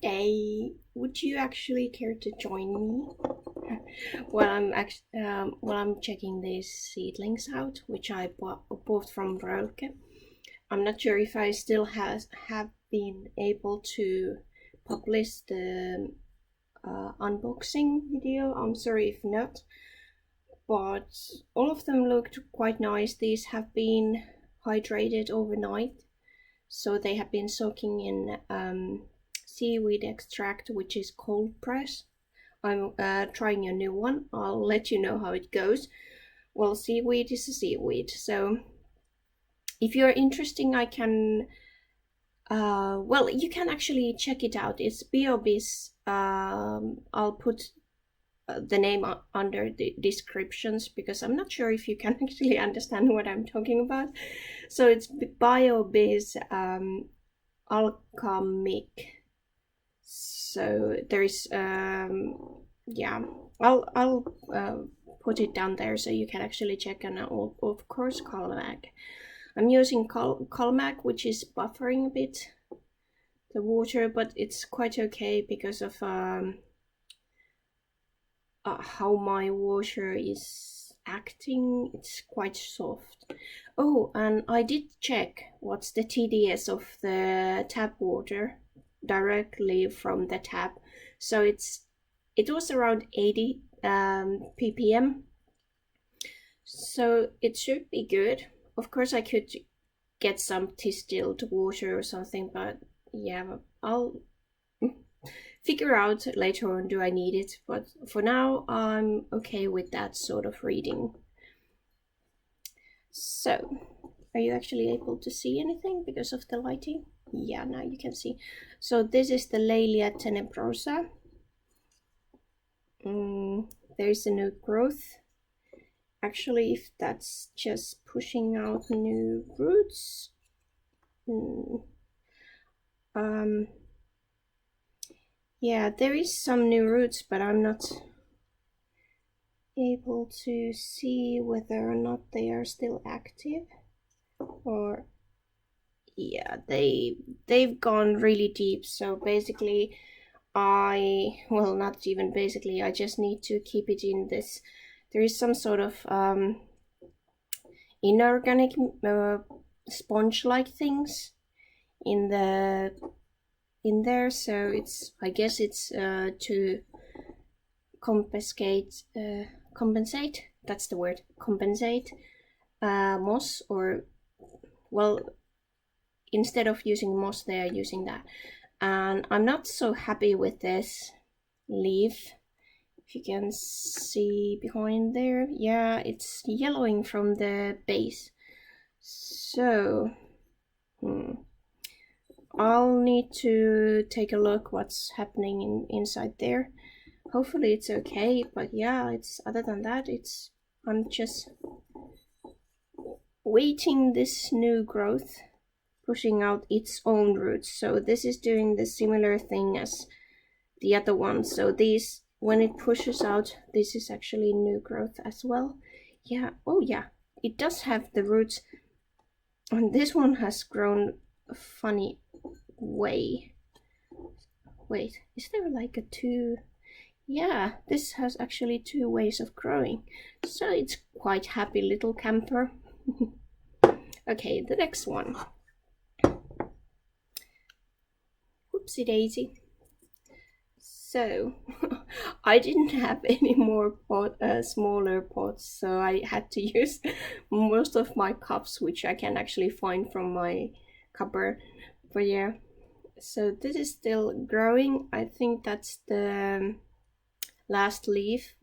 Good day. Would you actually care to join me? I'm checking these seedlings out, which I bought from Roellke. I'm not sure if I still have been able to publish the unboxing video. I'm sorry if not, but all of them looked quite nice. These have been hydrated overnight, so they have been soaking in seaweed extract, which is cold press. I'm trying a new one. I'll let you know how it goes. Well, seaweed is a seaweed, so if you're interested, I can you can actually check it out. It's Bish. I'll put the name under the descriptions because I'm not sure if you can actually understand what I'm talking about. So it's Bish alg-a-mic. So there is I'll put it down there so you can actually check, and of course Calmac. I'm using Calmac, which is buffering a bit the water, but it's quite okay because of how my water is acting. It's quite soft. Oh, and I did check what's the TDS of the tap water directly from the tap. So it was around 80 ppm. So it should be good. Of course, I could get some distilled water or something, but yeah, I'll figure out later on do I need it. But for now, I'm okay with that sort of reading. So, are you actually able to see anything because of the lighting? Yeah, now you can see. So this is the Laelia Tenebrosa. There is a new growth. Actually, if that's just pushing out new roots. Yeah, there is some new roots, but I'm not able to see whether or not they are still active. Or yeah, they've gone really deep. So basically, not even basically, I just need to keep it in this. There is some sort of inorganic sponge-like things in there, so I guess it's to compensate. That's the word. Compensate moss, or well, instead of using moss, they are using that. And I'm not so happy with this leaf. If you can see behind there, yeah, it's yellowing from the base. So I'll need to take a look what's happening inside there. Hopefully it's okay, but yeah, it's other than that, I'm just waiting this new growth pushing out its own roots. So this is doing the similar thing as the other one. So these, when it pushes out, this is actually new growth as well. Yeah, oh yeah, it does have the roots, and this one has grown a funny way. Wait, is there like a two? Yeah, this has actually 2 ways of growing, so it's quite happy little camper. Okay, the next one. Whoopsie daisy. So I didn't have any more smaller pots, so I had to use most of my cups, which I can actually find from my cupboard. But yeah, so this is still growing. I think that's the last leaf,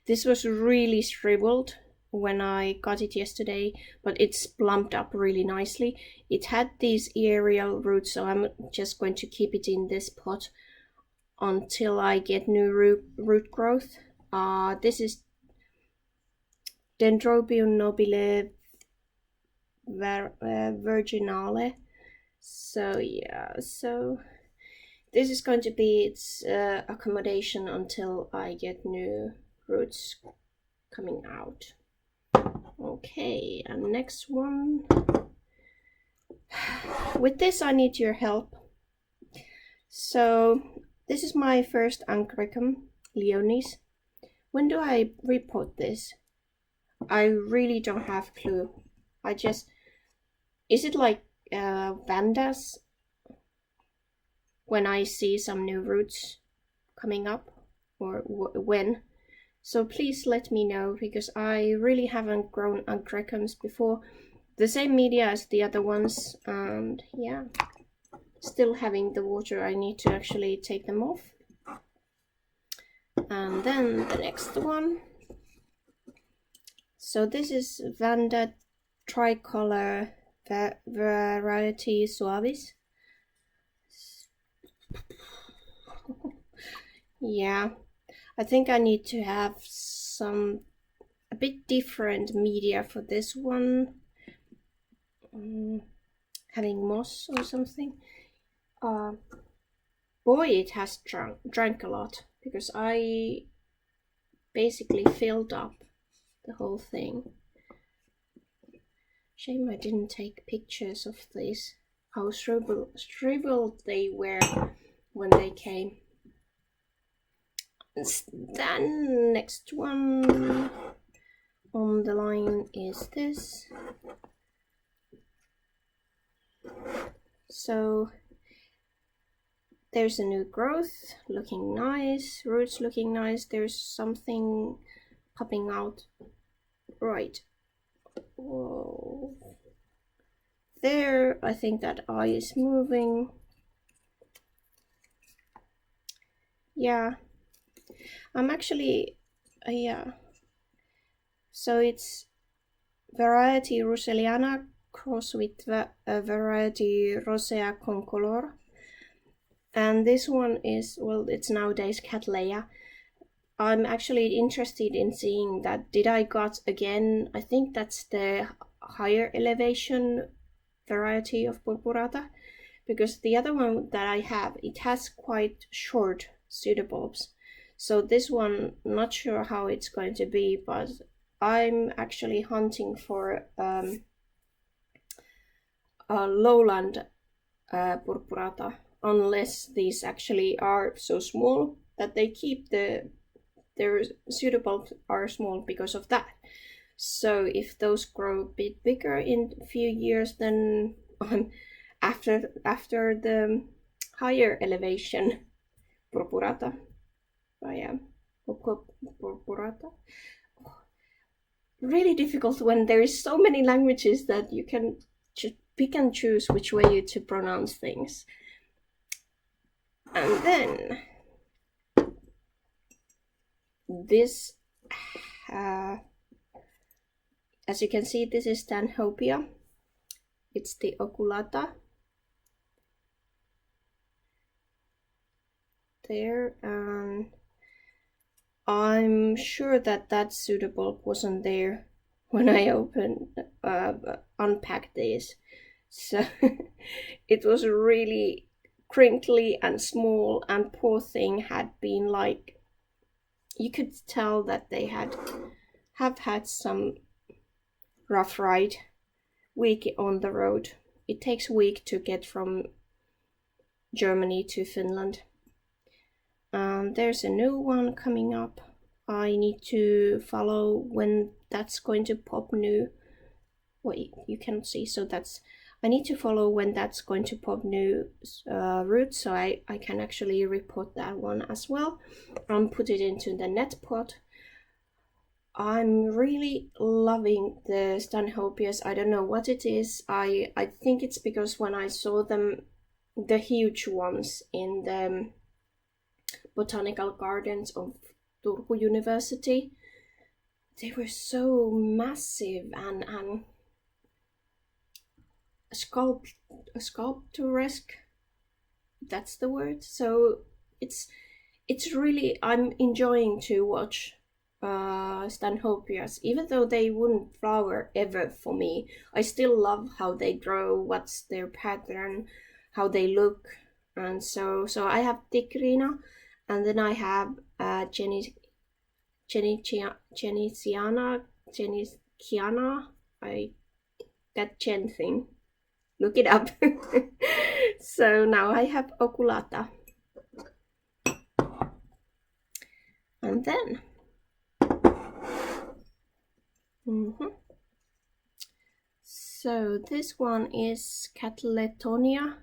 this was really shriveled when I got it yesterday, but it's plumped up really nicely. It had these aerial roots, so I'm just going to keep it in this pot until I get new root growth. This is Dendrobium nobile virginale. So yeah, so this is going to be its accommodation until I get new roots coming out. Okay, and next one. With this I need your help. So this is my first Angraecum leonis. When do I repot this? I really don't have a clue. Is it like Vandas when I see some new roots coming up, or when? So please let me know, because I really haven't grown Angraecums before. The same media as the other ones, and yeah, still having the water. I need to actually take them off. And then the next one. So this is Vanda tricolor variety suavis. Yeah, I think I need to have a bit different media for this one. Having moss or something. Boy, it has drank a lot, because I basically filled up the whole thing. Shame I didn't take pictures of these, how shriveled they were when they came. Then next one on the line is this. So there's a new growth, looking nice, roots looking nice. There's something popping out right. Whoa. There, I think that eye is moving. Yeah, I'm actually, yeah. So it's variety russeliana cross with variety rosea-concolor. And this one is, well, it's nowadays Cattleya. I'm actually interested in seeing that. Did I got again, I think that's the higher elevation variety of Purpurata, because the other one that I have, it has quite short pseudobulbs. So this one, not sure how it's going to be, but I'm actually hunting for a lowland Purpurata, unless these actually are so small that they keep their pseudobulbs are small because of that. So if those grow a bit bigger in a few years, then after the higher elevation Purpurata, I am Purpurata. Really difficult when there is so many languages that you can just pick and choose which way to pronounce things. And then this, as you can see, this is Stanhopea. It's the oculata. There, and I'm sure that pseudobulb wasn't there when I unpacked these. So it was really crinkly and small, and poor thing had been like, you could tell that they have had some rough ride, week on the road. It takes a week to get from Germany to Finland. There's a new one coming up. I need to follow when that's going to pop new. Wait, you cannot see, so I need to follow when that's going to pop new roots, so I can actually report that one as well and put it into the net pot. I'm really loving the Stanhopeas. I don't know what it is. I think it's because when I saw them, the huge ones in the botanical gardens of Turku University, they were so massive and sculpturesque, that's the word. So it's really, I'm enjoying to watch Stanhopeas, even though they wouldn't flower ever for me. I still love how they grow, what's their pattern, how they look. And so I have Tigrina, and then I have Genesiana, that Chen thing, look it up. So now I have oculata. And then so this one is Cattleytonia,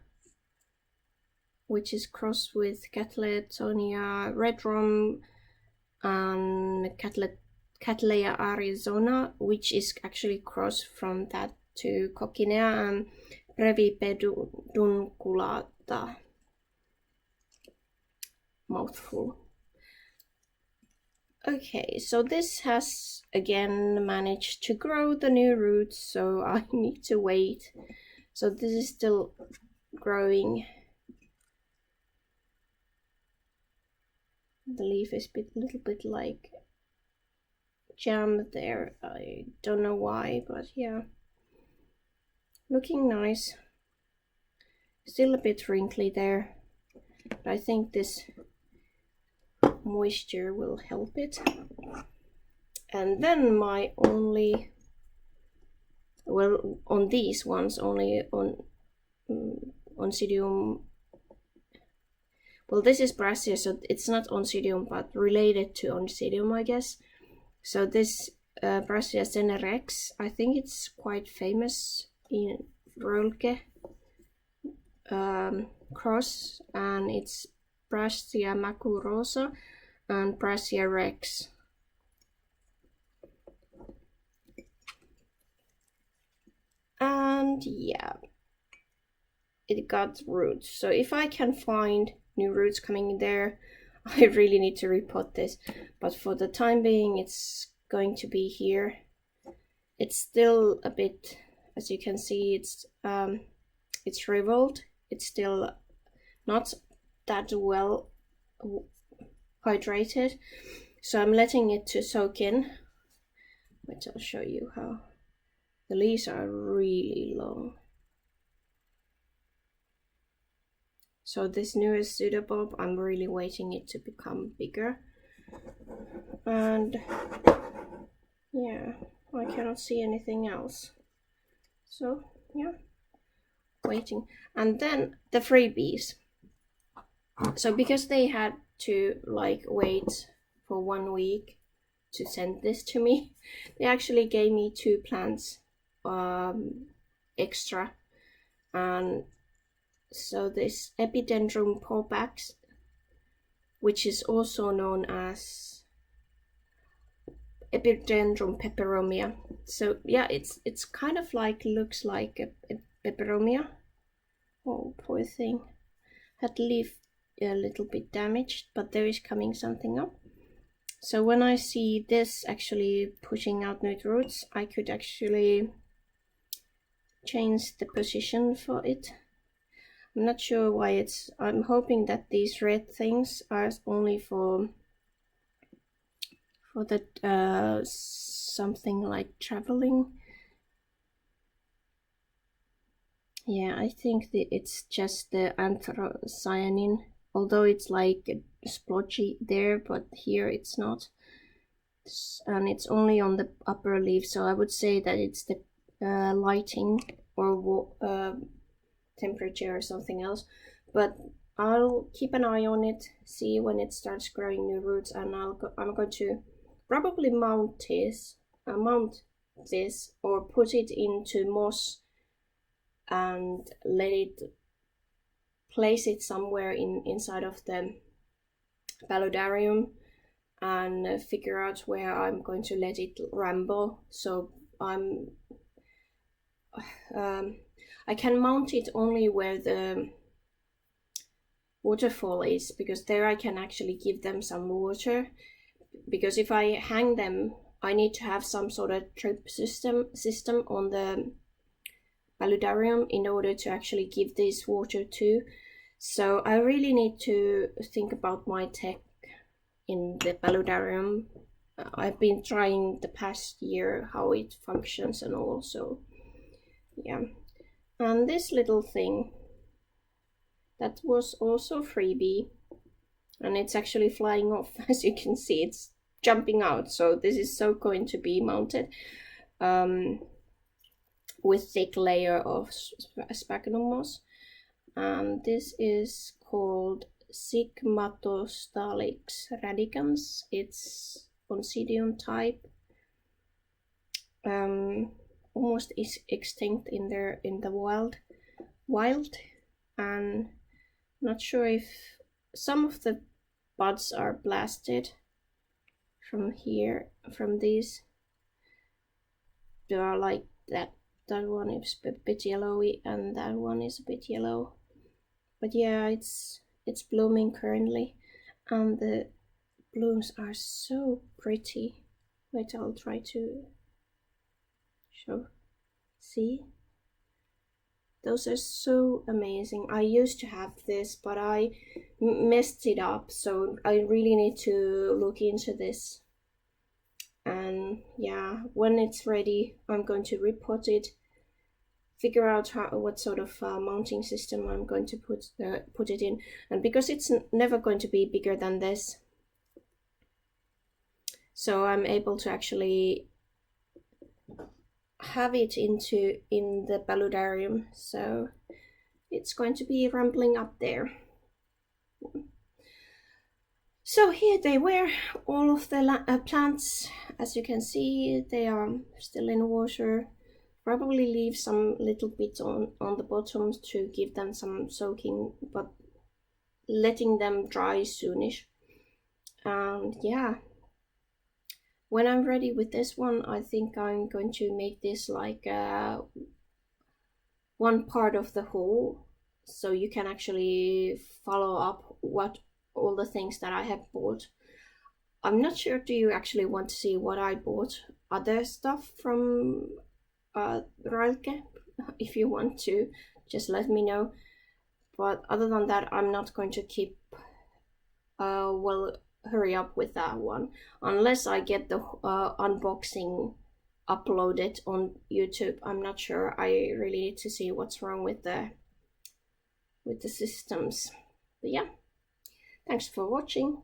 which is crossed with Cattleytonia red rum and Cattleya Arizona, which is actually crossed from that to Ctna and Brevipedunculata. Mouthful. Okay, so this has again managed to grow the new roots, so I need to wait. So this is still growing. The leaf is a little bit like jammed there. I don't know why, but yeah. Looking nice. Still a bit wrinkly there, but I think this moisture will help it. And then my only, well, on these ones only on Oncidium. Well, this is Brassia, so it's not Oncidium, but related to Oncidium, I guess. So this Brassia Senne Rex, I think it's quite famous in Roellke cross, and it's Brassia maculosa and Brassia Rex. And yeah, it got roots. So if I can find new roots coming there, I really need to repot this. But for the time being, it's going to be here. It's still a bit, as you can see, it's shriveled. It's still not that well hydrated, so I'm letting it to soak in. Which I'll show you how. The leaves are really long. So this newest pseudobulb, I'm really waiting it to become bigger. And yeah, I cannot see anything else. So yeah, waiting. And then the freebies. So because they had to like wait for 1 week to send this to me, they actually gave me 2 plants extra. And so this Epidendrum porpax, which is also known as Epidendrum peperomia. So yeah, it's kind of like, looks like a peperomia. Oh, poor thing. Had leaf a little bit damaged, but there is coming something up. So when I see this actually pushing out new roots, I could actually change the position for it. I'm not sure why it's, I'm hoping that these red things are only for the something like traveling. Yeah, I think it's just the anthocyanin, although it's like splotchy there, but here it's not. And it's only on the upper leaf, so I would say that it's the lighting or temperature or something else. But I'll keep an eye on it, see when it starts growing new roots, and I'm going to probably mount this or put it into moss and place it somewhere inside of the paludarium, and figure out where I'm going to let it ramble. So I can mount it only where the waterfall is, because there I can actually give them some water. Because if I hang them, I need to have some sort of drip system on the paludarium in order to actually give this water too. So I really need to think about my tech in the paludarium. I've been trying the past year how it functions and all, so yeah. And this little thing, that was also freebie, and it's actually flying off. As you can see, it's jumping out, so this is so going to be mounted with thick layer of sphagnum moss. And this is called Sigmatostalix radicans. It's Oncidium type. Almost is extinct in the wild, and not sure if some of the buds are blasted from here, from these. They are like that. That one is a bit yellowy, and that one is a bit yellow. But yeah, it's blooming currently, and the blooms are so pretty. Wait, I'll try to show. See? Those are so amazing. I used to have this, but I messed it up, so I really need to look into this. And yeah, when it's ready, I'm going to repot it, figure out what sort of mounting system I'm going to put it in. And because it's never going to be bigger than this, so I'm able to actually have it in the paludarium, so it's going to be rambling up there. So here they were, all of the plants. As you can see, they are still in water. Probably leave some little bit on the bottom to give them some soaking, but letting them dry soonish. And yeah, when I'm ready with this one, I think I'm going to make this like one part of the whole, so you can actually follow up what all the things that I have bought. I'm not sure, do you actually want to see what I bought? Other stuff from Roellke? If you want to, just let me know. But other than that, I'm not going to keep hurry up with that one unless I get the unboxing uploaded on YouTube. I'm not sure. I really need to see what's wrong with the systems. But yeah, thanks for watching.